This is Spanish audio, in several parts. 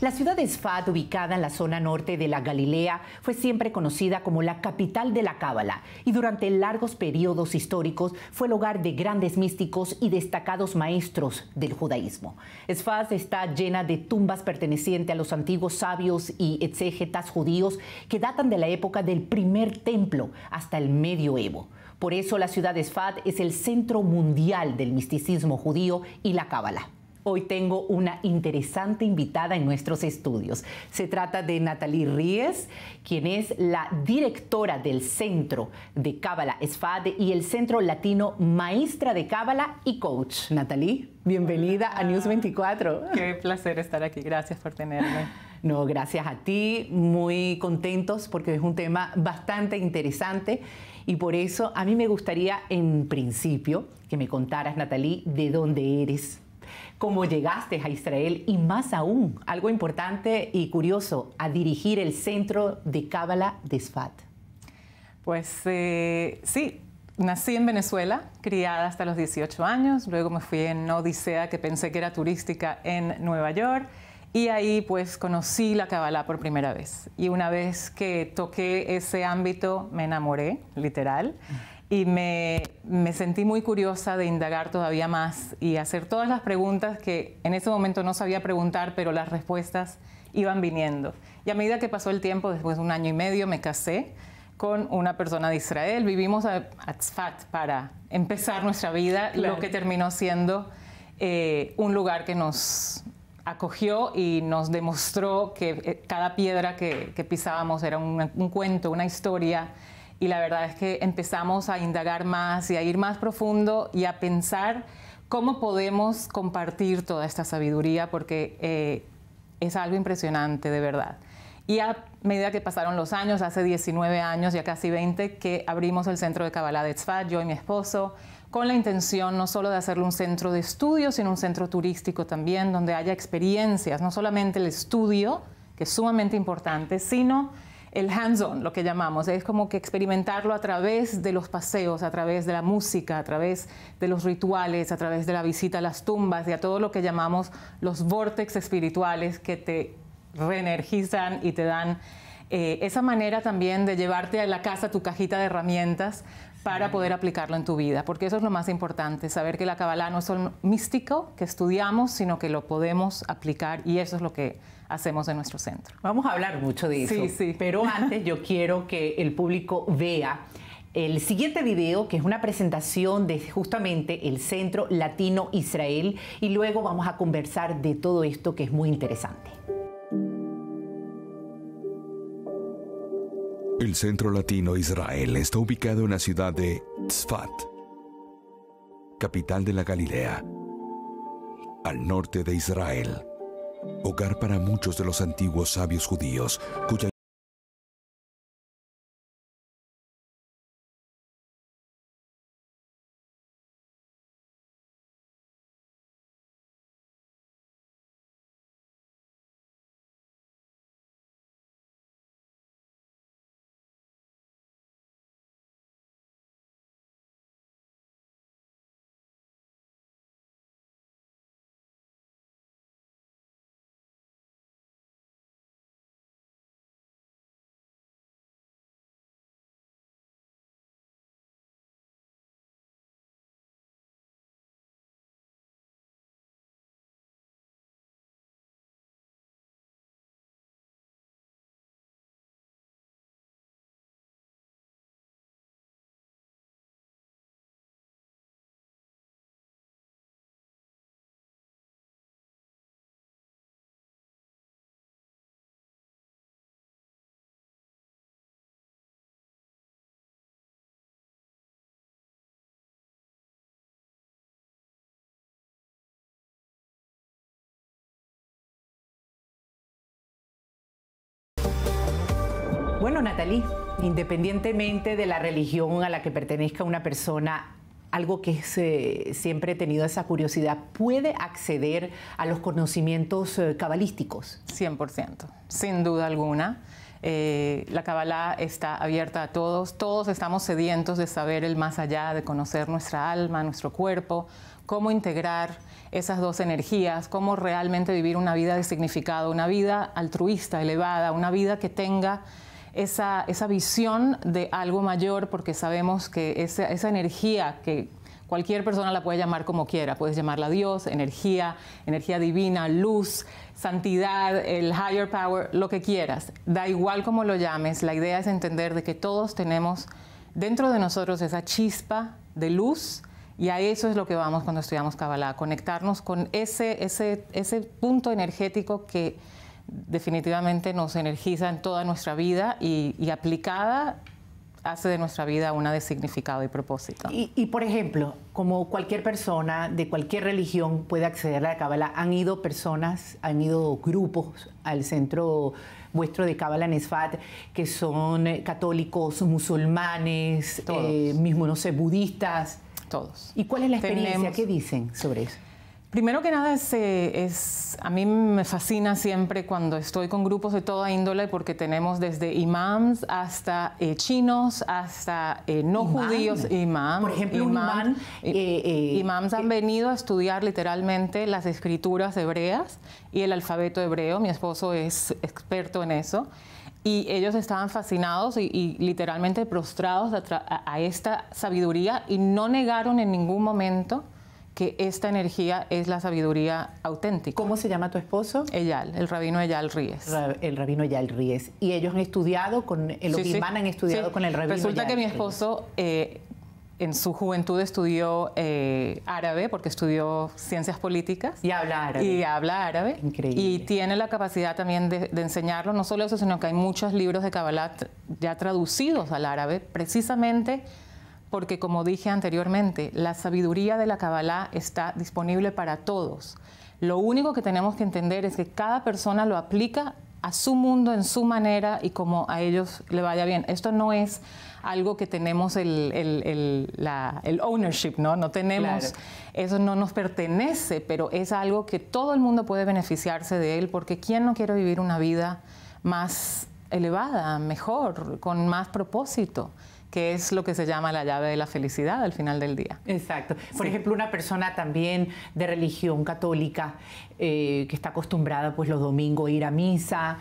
La ciudad de Sfat, ubicada en la zona norte de la Galilea, fue siempre conocida como la capital de la Cábala y durante largos periodos históricos fue el hogar de grandes místicos y destacados maestros del judaísmo. Sfat está llena de tumbas pertenecientes a los antiguos sabios y exégetas judíos que datan de la época del primer templo hasta el medioevo. Por eso la ciudad de Sfat es el centro mundial del misticismo judío y la Cábala. Hoy tengo una interesante invitada en nuestros estudios. Se trata de Natalie Ries, quien es la directora del Centro de Cábala Sfat y el Centro Latino Maestra de Cábala y Coach. Natalie, bienvenida a News 24. Qué placer estar aquí. Gracias por tenerme. No, gracias a ti. Muy contentos porque es un tema bastante interesante y por eso a mí me gustaría en principio que me contaras, Natalie, de dónde eres, cómo llegaste a Israel y más aún, algo importante y curioso, a dirigir el Centro de Cábala de Sfat. Pues sí, nací en Venezuela, criada hasta los 18 años, luego me fui en una odisea que pensé que era turística en Nueva York y ahí pues conocí la Cábala por primera vez. Y una vez que toqué ese ámbito me enamoré, literal. Y me sentí muy curiosa de indagar todavía más y hacer todas las preguntas que en ese momento no sabía preguntar, pero las respuestas iban viniendo. Y a medida que pasó el tiempo, después de 1 año y medio, me casé con una persona de Israel. Vivimos a Sfat para empezar nuestra vida, claro. Lo que terminó siendo un lugar que nos acogió y nos demostró que cada piedra que pisábamos era un cuento, una historia. Y la verdad es que empezamos a indagar más y a ir más profundo y a pensar cómo podemos compartir toda esta sabiduría, porque es algo impresionante, de verdad. Y a medida que pasaron los años, hace 19 años, ya casi 20, que abrimos el Centro de Cábala de Sfat, yo y mi esposo, con la intención no solo de hacerlo un centro de estudio, sino un centro turístico también, donde haya experiencias, no solamente el estudio, que es sumamente importante, sino el hands-on, lo que llamamos, es como que experimentarlo a través de los paseos, a través de la música, a través de los rituales, a través de la visita a las tumbas y a todo lo que llamamos los vórtices espirituales que te reenergizan y te dan esa manera también de llevarte a la casa tu cajita de herramientas para poder aplicarlo en tu vida, porque eso es lo más importante, saber que la Cábala no es solo místico que estudiamos, sino que lo podemos aplicar y eso es lo que hacemos en nuestro centro. Vamos a hablar mucho de eso, sí. Pero antes yo quiero que el público vea el siguiente video, que es una presentación de justamente el Centro Latino Israel, y luego vamos a conversar de todo esto que es muy interesante. El Centro Latino Israel está ubicado en la ciudad de Sfat, capital de la Galilea, al norte de Israel, hogar para muchos de los antiguos sabios judíos, cuya Bueno, Natalie, independientemente de la religión a la que pertenezca una persona, algo que siempre he tenido esa curiosidad, ¿puede acceder a los conocimientos cabalísticos? 100%, sin duda alguna. La Kabbalah está abierta a todos. Todos estamos sedientos de saber el más allá, de conocer nuestra alma, nuestro cuerpo, cómo integrar esas dos energías, cómo realmente vivir una vida de significado, una vida altruista, elevada, una vida que tenga esa visión de algo mayor, porque sabemos que esa energía que cualquier persona la puede llamar como quiera, puedes llamarla Dios, energía divina, luz, santidad, el higher power, lo que quieras. Da igual cómo lo llames, la idea es entender de que todos tenemos dentro de nosotros esa chispa de luz, y a eso es lo que vamos cuando estudiamos Kabbalah, conectarnos con ese punto energético que definitivamente nos energiza en toda nuestra vida y aplicada hace de nuestra vida una de significado y propósito. Y por ejemplo, como cualquier persona de cualquier religión puede acceder a la Kabbalah, han ido grupos al centro vuestro de Kabbalah en Sfat que son católicos, musulmanes, mismo, no sé, budistas. Todos. ¿Y cuál es la experiencia? ¿Qué dicen sobre eso? Primero que nada, a mí me fascina siempre cuando estoy con grupos de toda índole, porque tenemos desde imams hasta chinos, hasta no judíos, Por ejemplo, imams han venido a estudiar literalmente las escrituras hebreas y el alfabeto hebreo. Mi esposo es experto en eso. Y ellos estaban fascinados y literalmente prostrados a esta sabiduría, y no negaron en ningún momento que esta energía es la sabiduría auténtica. ¿Cómo se llama tu esposo? Eyal, el rabino Eyal Ries. El rabino Eyal Ries. ¿Y ellos han estudiado con han estudiado con el rabino Eyal? Resulta que mi esposo en su juventud estudió árabe, porque estudió ciencias políticas. Y habla árabe. Y habla árabe. Increíble. Y tiene la capacidad también de enseñarlo. No solo eso, sino que hay muchos libros de Kabbalah ya traducidos al árabe, precisamente porque, como dije anteriormente, la sabiduría de la Kabbalah está disponible para todos. Lo único que tenemos que entender es que cada persona lo aplica a su mundo, en su manera, y como a ellos le vaya bien. Esto no es algo que tenemos el ownership, ¿no? No tenemos, claro. Eso no nos pertenece, pero es algo que todo el mundo puede beneficiarse de él, porque ¿quién no quiere vivir una vida más elevada, mejor, con más propósito? Que es lo que se llama la llave de la felicidad al final del día. Exacto. Por ejemplo, una persona también de religión católica que está acostumbrada pues los domingos a ir a misa,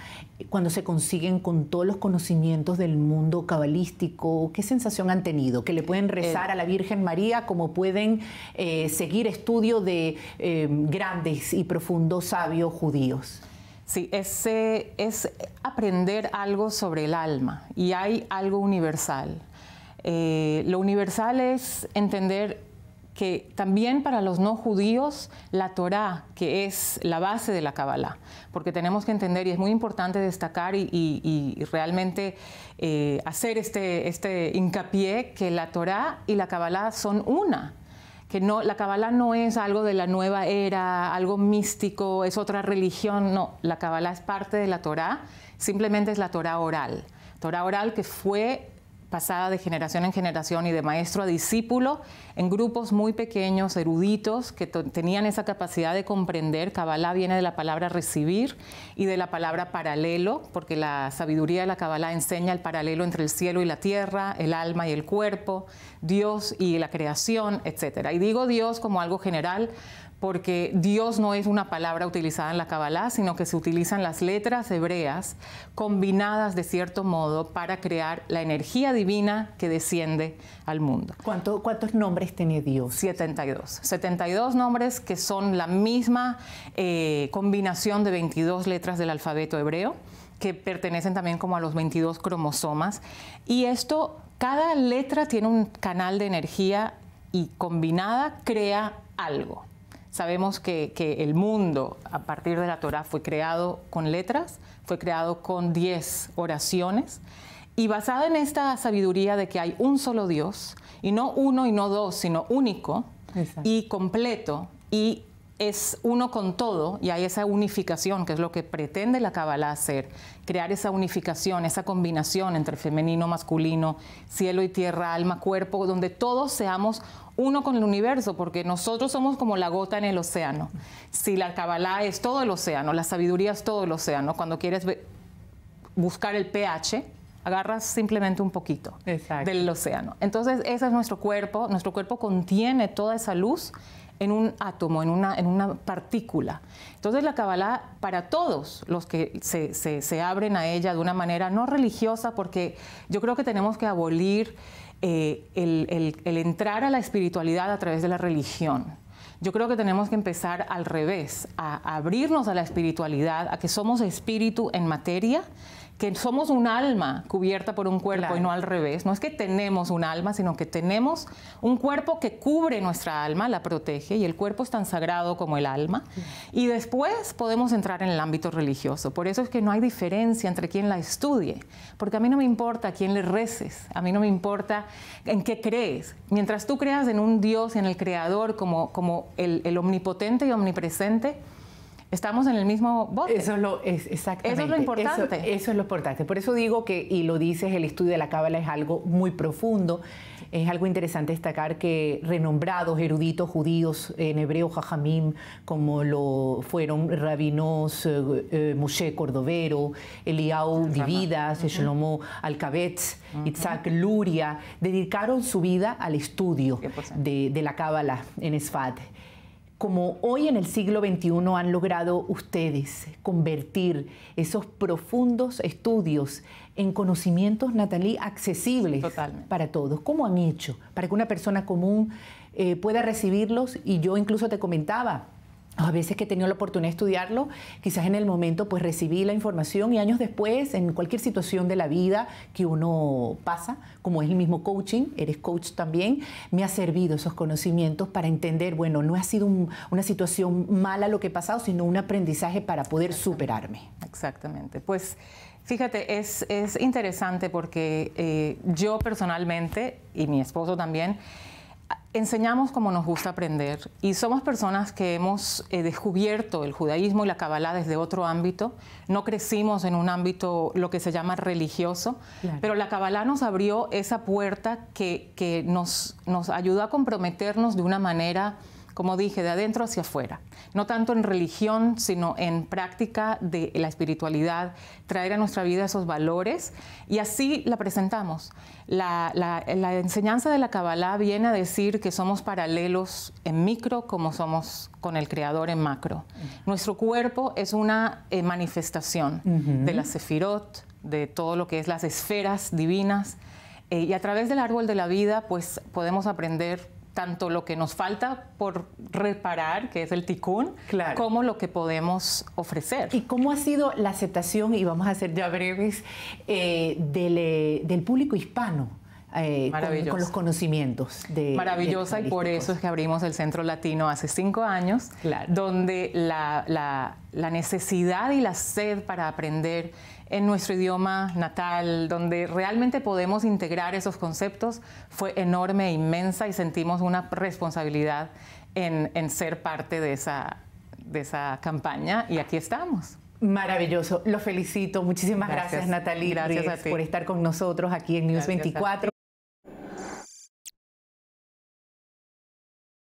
cuando se consiguen con todos los conocimientos del mundo cabalístico, ¿qué sensación han tenido? ¿Que le pueden rezar a la Virgen María como pueden seguir estudio de grandes y profundos sabios judíos? Sí, es aprender algo sobre el alma, y hay algo universal. Lo universal es entender que también para los no judíos la Torá, que es la base de la Kabbalah, porque tenemos que entender, y es muy importante destacar y realmente hacer este hincapié, que la Torá y la Kabbalah son una. Que no, la Kabbalah no es algo de la nueva era, algo místico, es otra religión. No, la Kabbalah es parte de la Torá, simplemente es la Torá oral. Torá oral que fue pasada de generación en generación y de maestro a discípulo en grupos muy pequeños, eruditos, que tenían esa capacidad de comprender. Kabbalah viene de la palabra recibir y de la palabra paralelo, porque la sabiduría de la Kabbalah enseña el paralelo entre el cielo y la tierra, el alma y el cuerpo, Dios y la creación, etc. Y digo Dios como algo general, porque Dios no es una palabra utilizada en la Kabbalah, sino que se utilizan las letras hebreas combinadas de cierto modo para crear la energía divina que desciende al mundo. ¿Cuántos nombres tiene Dios? 72. 72 nombres que son la misma combinación de 22 letras del alfabeto hebreo, que pertenecen también como a los 22 cromosomas. Y esto, cada letra tiene un canal de energía y combinada crea algo. Sabemos que el mundo, a partir de la Torá, fue creado con letras, fue creado con 10 oraciones, y basada en esta sabiduría de que hay un solo Dios, y no uno y no dos, sino único. Exacto. Y completo, y es uno con todo, y hay esa unificación, que es lo que pretende la Kabbalah hacer, crear esa unificación, esa combinación entre femenino, masculino, cielo y tierra, alma, cuerpo, donde todos seamos uno con el universo, porque nosotros somos como la gota en el océano. Si la Kabbalah es todo el océano, la sabiduría es todo el océano, cuando quieres buscar el pH, agarras simplemente un poquito del océano. Entonces, ese es nuestro cuerpo. Nuestro cuerpo contiene toda esa luz en un átomo, en una partícula. Entonces, la Kabbalah, para todos los que se abren a ella de una manera no religiosa, porque yo creo que tenemos que abolir el entrar a la espiritualidad a través de la religión. Yo creo que tenemos que empezar al revés, a abrirnos a la espiritualidad, a que somos espíritu en materia, que somos un alma cubierta por un cuerpo y no al revés. No es que tenemos un alma, sino que tenemos un cuerpo que cubre nuestra alma, la protege, y el cuerpo es tan sagrado como el alma. Y después podemos entrar en el ámbito religioso. Por eso es que no hay diferencia entre quien la estudie, porque a mí no me importa a quién le reces, a mí no me importa en qué crees. Mientras tú creas en un Dios, en el Creador, como el omnipotente y omnipresente, estamos en el mismo bote. Exactamente. Eso es lo importante. Eso es lo importante. Por eso digo que, y lo dices, el estudio de la Cábala es algo muy profundo. Es algo interesante destacar que renombrados eruditos judíos en hebreo, jajamim, como lo fueron rabinos Moshe Cordovero, Eliyahu Dividas, Shlomo Alkabetz, Itzhak Luria, dedicaron su vida al estudio de la Cábala en Sfat. Como hoy en el siglo XXI han logrado ustedes convertir esos profundos estudios en conocimientos, Natalie, accesibles para todos. ¿Cómo han hecho para que una persona común pueda recibirlos? Y yo incluso te comentaba, a veces que he tenido la oportunidad de estudiarlo, quizás en el momento pues recibí la información y años después, en cualquier situación de la vida que uno pasa, como es el mismo coaching, eres coach también, me ha servido esos conocimientos para entender, bueno, no ha sido una situación mala lo que he pasado, sino un aprendizaje para poder superarme. Exactamente. Pues fíjate, es interesante porque yo personalmente, y mi esposo también, enseñamos como nos gusta aprender y somos personas que hemos descubierto el judaísmo y la Kabbalah desde otro ámbito. No crecimos en un ámbito, lo que se llama religioso, pero la Kabbalah nos abrió esa puerta que nos ayudó a comprometernos de una manera, como dije, de adentro hacia afuera. No tanto en religión, sino en práctica de la espiritualidad, traer a nuestra vida esos valores y así la presentamos. La enseñanza de la Kabbalah viene a decir que somos paralelos en micro como somos con el Creador en macro. Nuestro cuerpo es una manifestación de las sefirot, de todo lo que es las esferas divinas y a través del árbol de la vida pues podemos aprender tanto lo que nos falta por reparar, que es el tikkun, como lo que podemos ofrecer. ¿Y cómo ha sido la aceptación, y vamos a ser ya breves, del público hispano con los conocimientos? Maravillosa, y por eso es que abrimos el Centro Latino hace 5 años, donde la necesidad y la sed para aprender en nuestro idioma natal, donde realmente podemos integrar esos conceptos, fue enorme e inmensa y sentimos una responsabilidad en ser parte de esa campaña y aquí estamos. Maravilloso, lo felicito. Muchísimas gracias Natalie, gracias a ti por estar con nosotros aquí en News 24.